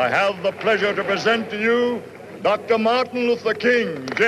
I have the pleasure to present to you Dr. Martin Luther King, Jr.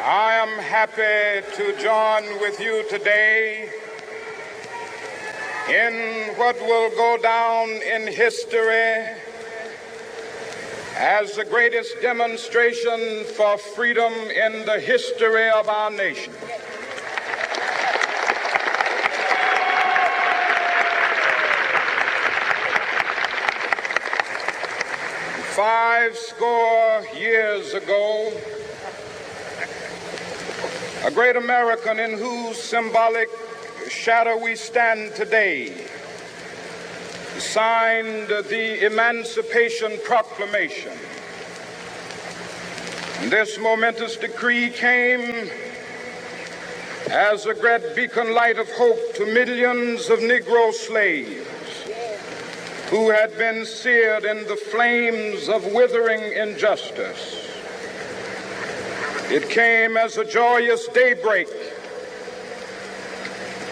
I am happy to join with you today in what will go down in history as the greatest demonstration for freedom in the history of our nation. Five score years ago, a great American in whose symbolic shadow we stand today signed the Emancipation Proclamation. And this momentous decree came as a great beacon light of hope to millions of Negro slaves who had been seared in the flames of withering injustice. It came as a joyous daybreak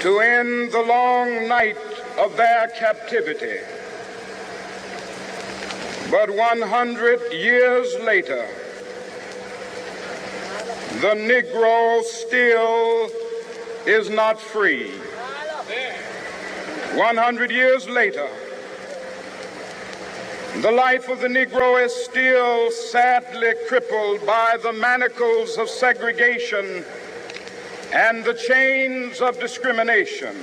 to end the long night of their captivity. But 100 years later, the Negro still is not free. 100 years later, the life of the Negro is still sadly crippled by the manacles of segregation and the chains of discrimination.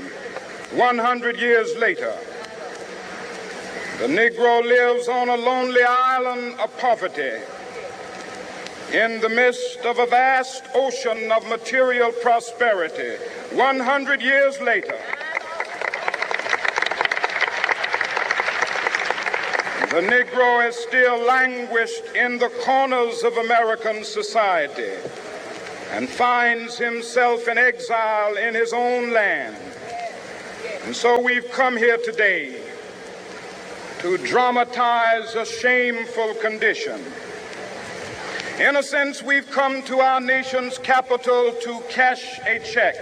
100 years later, the Negro lives on a lonely island of poverty in the midst of a vast ocean of material prosperity. 100 years later, the Negro is still languished in the corners of American society and finds himself in exile in his own land. And so we've come here today to dramatize a shameful condition. In a sense, we've come to our nation's capital to cash a check.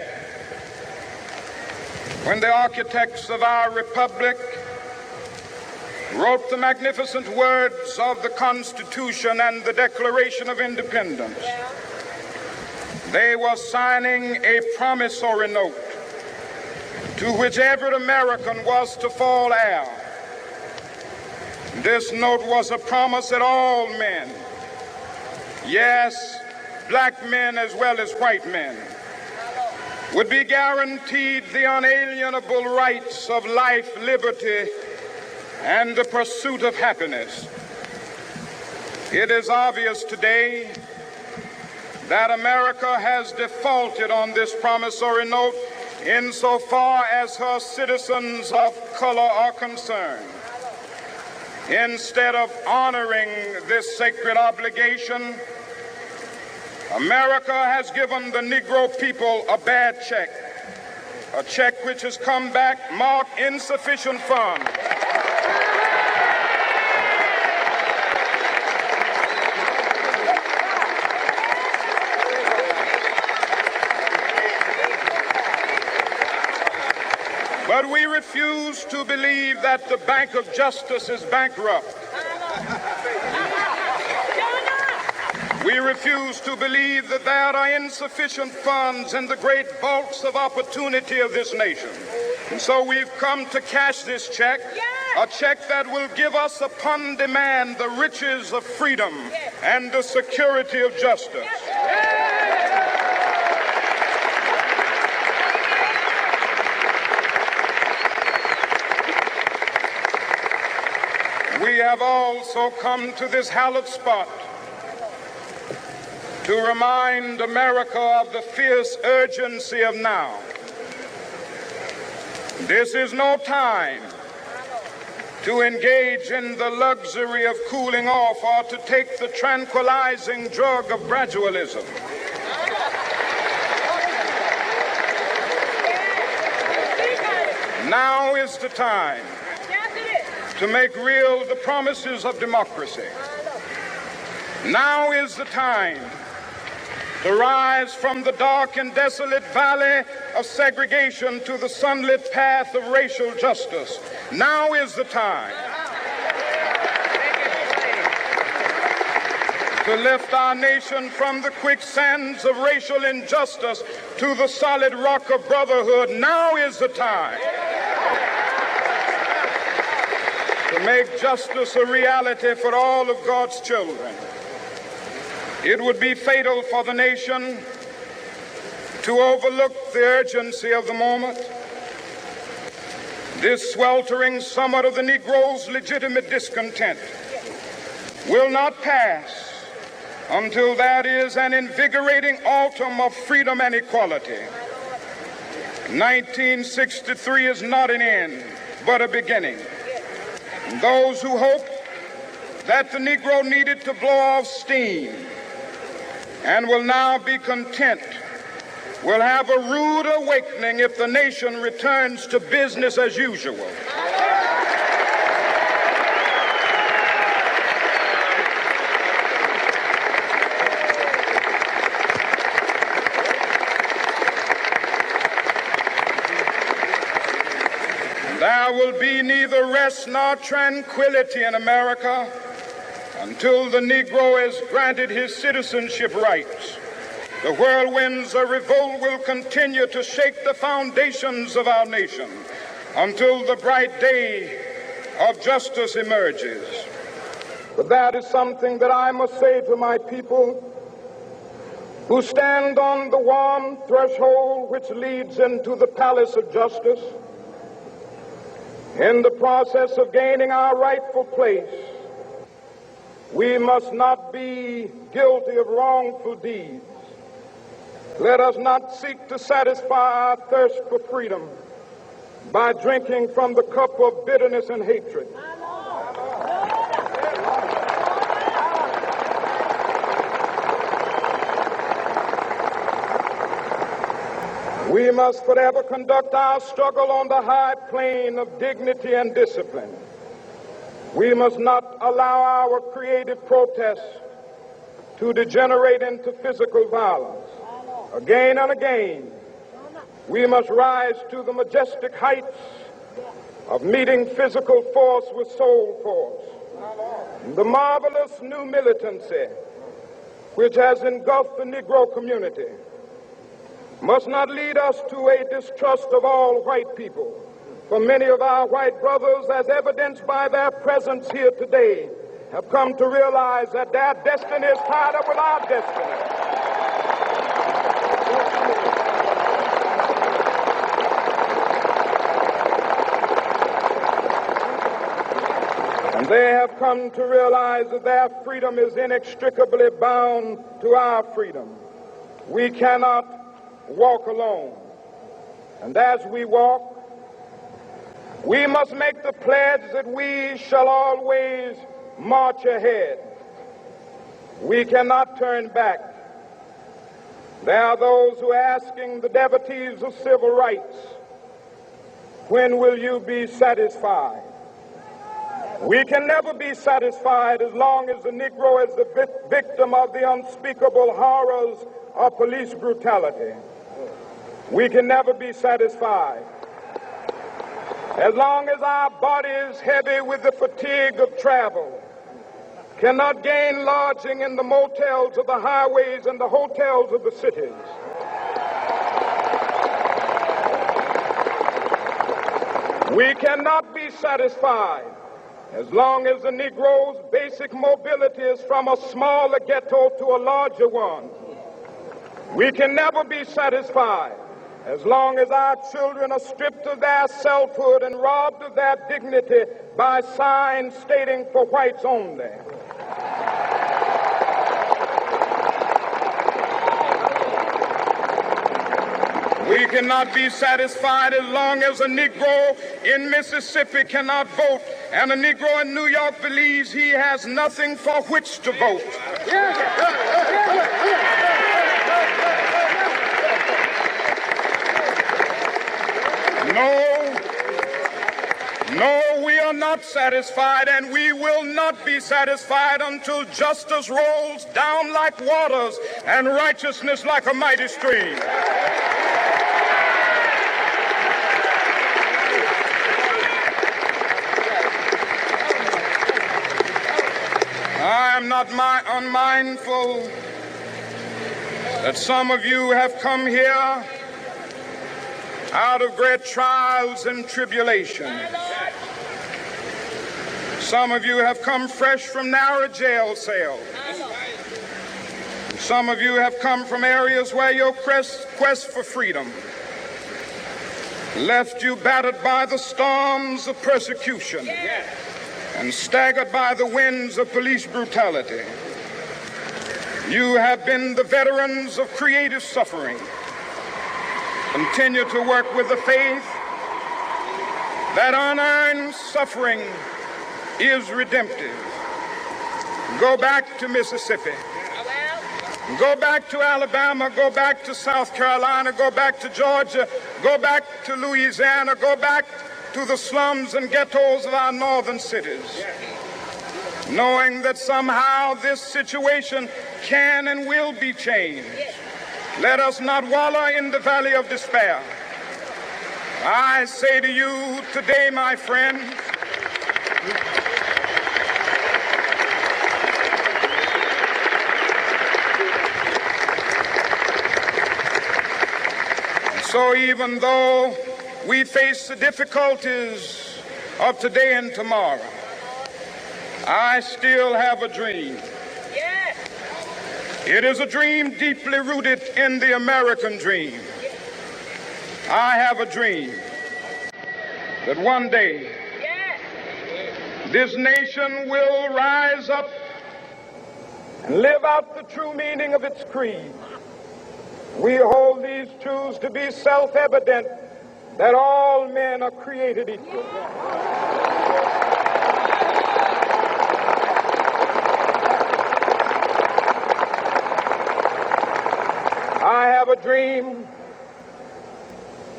When the architects of our republic wrote the magnificent words of the Constitution and the Declaration of Independence, they were signing a promissory note to which every American was to fall heir. This note was a promise that all men, yes, black men as well as white men, would be guaranteed the unalienable rights of life, liberty, and the pursuit of happiness. It is obvious today that America has defaulted on this promissory note insofar as her citizens of color are concerned. Instead of honoring this sacred obligation, America has given the Negro people a bad check, a check which has come back marked insufficient funds. But we refuse to believe that the Bank of Justice is bankrupt. We refuse to believe that there are insufficient funds in the great vaults of opportunity of this nation. And so we've come to cash this check, a check that will give us upon demand the riches of freedom and the security of justice. We have also come to this hallowed spot to remind America of the fierce urgency of now. This is no time to engage in the luxury of cooling off or to take the tranquilizing drug of gradualism. Now is the time to make real the promises of democracy. Now is the time to rise from the dark and desolate valley of segregation to the sunlit path of racial justice. Now is the time to lift our nation from the quicksands of racial injustice to the solid rock of brotherhood. Now is the time to make justice a reality for all of God's children. It would be fatal for the nation to overlook the urgency of the moment. This sweltering summit of the Negro's legitimate discontent will not pass until that is an invigorating autumn of freedom and equality. 1963 is not an end, but a beginning. Those who hope that the Negro needed to blow off steam and will now be content will have a rude awakening if the nation returns to business as usual. There will be neither rest nor tranquility in America until the Negro is granted his citizenship rights. The whirlwinds of revolt will continue to shake the foundations of our nation until the bright day of justice emerges. But that is something that I must say to my people who stand on the warm threshold which leads into the palace of justice. In the process of gaining our rightful place, we must not be guilty of wrongful deeds. Let us not seek to satisfy our thirst for freedom by drinking from the cup of bitterness and hatred. We must forever conduct our struggle on the high plane of dignity and discipline. We must not allow our creative protests to degenerate into physical violence. Again and again, we must rise to the majestic heights of meeting physical force with soul force. The marvelous new militancy which has engulfed the Negro community must not lead us to a distrust of all white people. For many of our white brothers, as evidenced by their presence here today, have come to realize that their destiny is tied up with our destiny. And they have come to realize that their freedom is inextricably bound to our freedom. We cannot walk alone. And as we walk, we must make the pledge that we shall always march ahead. We cannot turn back. There are those who are asking the devotees of civil rights, when will you be satisfied? We can never be satisfied as long as the Negro is the victim of the unspeakable horrors of police brutality. We can never be satisfied as long as our bodies, heavy with the fatigue of travel, cannot gain lodging in the motels of the highways and the hotels of the cities. We cannot be satisfied as long as the Negro's basic mobility is from a smaller ghetto to a larger one. We can never be satisfied as long as our children are stripped of their selfhood and robbed of their dignity by signs stating for whites only. We cannot be satisfied as long as a Negro in Mississippi cannot vote and a Negro in New York believes he has nothing for which to vote. No, No, we are not satisfied, and we will not be satisfied until justice rolls down like waters and righteousness like a mighty stream. I am not unmindful that some of you have come here out of great trials and tribulations. Some of you have come fresh from narrow jail cells. Some of you have come from areas where your quest for freedom left you battered by the storms of persecution and staggered by the winds of police brutality. You have been the veterans of creative suffering. Continue to work with the faith that unearned suffering is redemptive. Go back to Mississippi. Go back to Alabama. Go back to South Carolina. Go back to Georgia. Go back to Louisiana. Go back to the slums and ghettos of our northern cities, knowing that somehow this situation can and will be changed. Let us not wallow in the valley of despair. I say to you today, my friends, so even though we face the difficulties of today and tomorrow, I still have a dream. It is a dream deeply rooted in the American dream. I have a dream that one day this nation will rise up and live out the true meaning of its creed. We hold these truths to be self-evident, that all men are created equal. I have a dream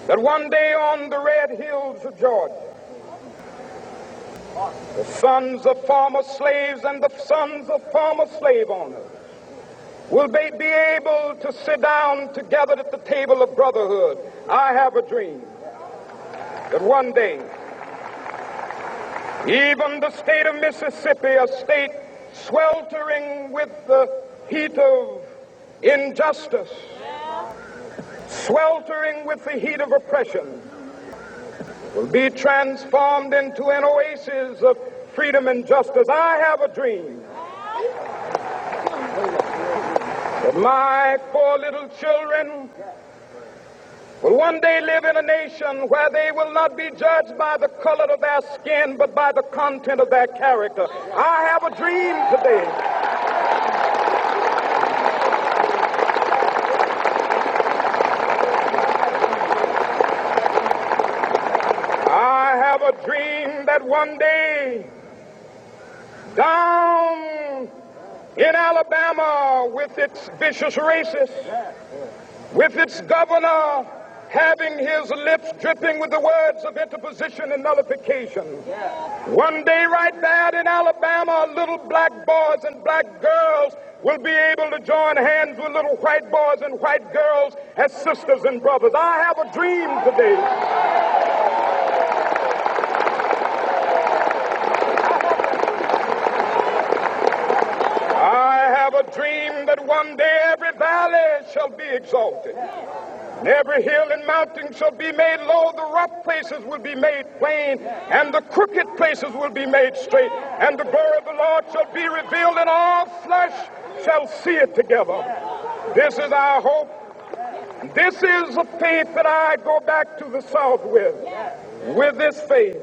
that one day on the red hills of Georgia, the sons of former slaves and the sons of former slave owners will be able to sit down together at the table of brotherhood. I have a dream that one day, even the state of Mississippi, a state sweltering with the heat of injustice, sweltering with the heat of oppression, will be transformed into an oasis of freedom and justice. I have a dream that my 4 little children will one day live in a nation where they will not be judged by the color of their skin, but by the content of their character. I have a dream today. I have a dream that one day, down in Alabama, with its vicious racists, with its governor having his lips dripping with the words of interposition and nullification, one day right there in Alabama, little black boys and black girls will be able to join hands with little white boys and white girls as sisters and brothers. I have a dream today. A dream that one day every valley shall be exalted, and every hill and mountain shall be made low, the rough places will be made plain, and the crooked places will be made straight, and the glory of the Lord shall be revealed, and all flesh shall see it together. This is our hope. This is a faith that I go back to the South with. With this faith,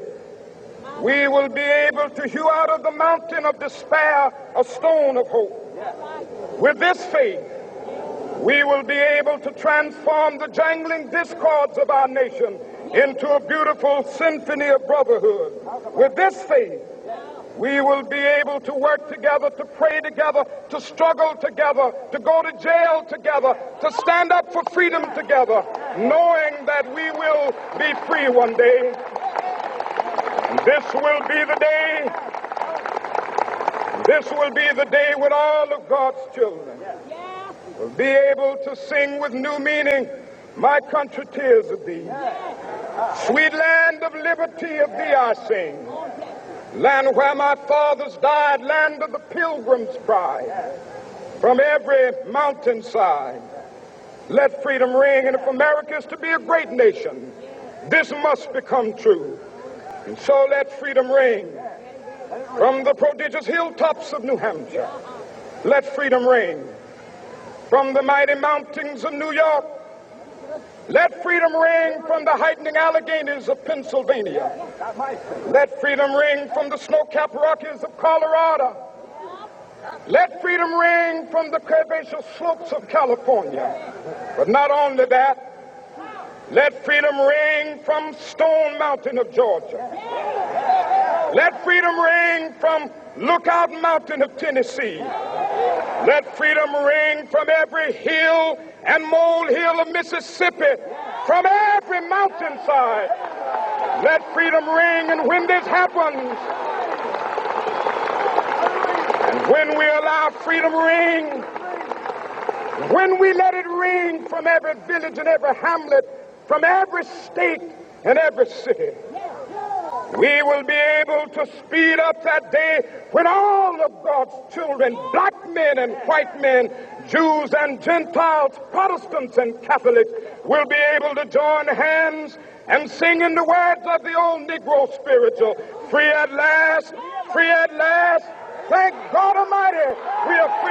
we will be able to hew out of the mountain of despair a stone of hope. With this faith, we will be able to transform the jangling discords of our nation into a beautiful symphony of brotherhood. With this faith, we will be able to work together, to pray together, to struggle together, to go to jail together, to stand up for freedom together, knowing that we will be free one day. This will be the day. This will be the day when all of God's children will be able to sing with new meaning, my country, tears of thee. Sweet land of liberty, of thee I sing. Land where my fathers died, land of the pilgrim's pride. From every mountainside, let freedom ring. And if America is to be a great nation, this must become true. And so let freedom ring. From the prodigious hilltops of New Hampshire, let freedom ring. From the mighty mountains of New York, let freedom ring. From the heightening Alleghenies of Pennsylvania, let freedom ring. From the snow-capped Rockies of Colorado, let freedom ring. From the curvaceous slopes of California. But not only that, let freedom ring from Stone Mountain of Georgia. Let freedom ring from Lookout Mountain of Tennessee. Let freedom ring from every hill and molehill of Mississippi, from every mountainside. Let freedom ring. And when this happens, and when we allow freedom ring, when we let it ring from every village and every hamlet, from every state and every city, we will be able to speed up that day when all of God's children, black men and white men, Jews and Gentiles, Protestants and Catholics, will be able to join hands and sing in the words of the old Negro spiritual, free at last, free at last. Thank God Almighty, we are